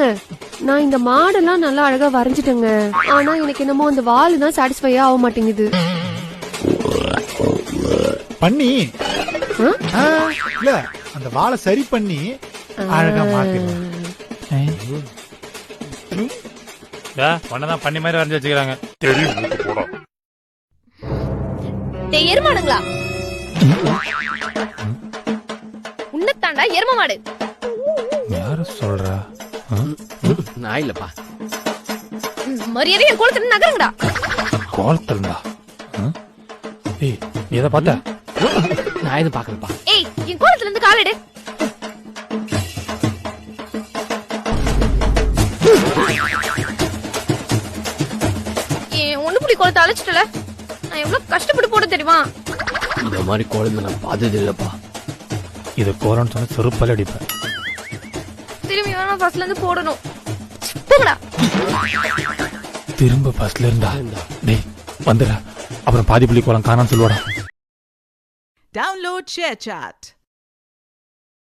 ஏங்க நான் இந்த மாடெல்லாம் நல்லா அழகா வரைஞ்சிட்டேங்க. ஆனா எனக்கு என்னமோ அந்த வால் தான் சாட்டிஸ்ஃபை ஆக மாட்டேங்குது. பண்ணி இல்ல அந்த வாழை சரி பண்ணி அழகா மாத்திடலாம். ஒன்னதான் பண்ணி மாதிரி வரைஞ்சு வச்சுக்கிறாங்க. எருமானுங்களா உன்னத்தாண்டா எரும மாடு. யார சொல்றா? நான் இல்லப்பா. மரியாதை என் கோலத்துல நகருங்கடா. கோலத்தல்டா. ஏய் நீ எதை பார்த்த? நான் எதுவும் பாக்கலப்பா. ஏய் என் கோலத்துல இருந்து காலெடு. ஏன் ஒண்ணு புடி கோலத்தை அழைச்சிட்டல. நான் எவ்வளவு கஷ்டப்பட்டு போட தெரியுமா? இந்த மாதிரி கோலத்தை நான் பார்த்தது இல்லப்பா. இது கோலம்னு சொன்ன செருப்பால அடிப்பேன். திரும்பி வேணா ஃபர்ஸ்ட்ல இருந்து போடணும். போங்கடா. திரும்ப ஃபர்ஸ்ட்ல இருந்தா டேய் வந்துடா. அப்புறம் பாதி புள்ளி கோலம் காணான்னு சொல்லுவாடா. Download ShareChat.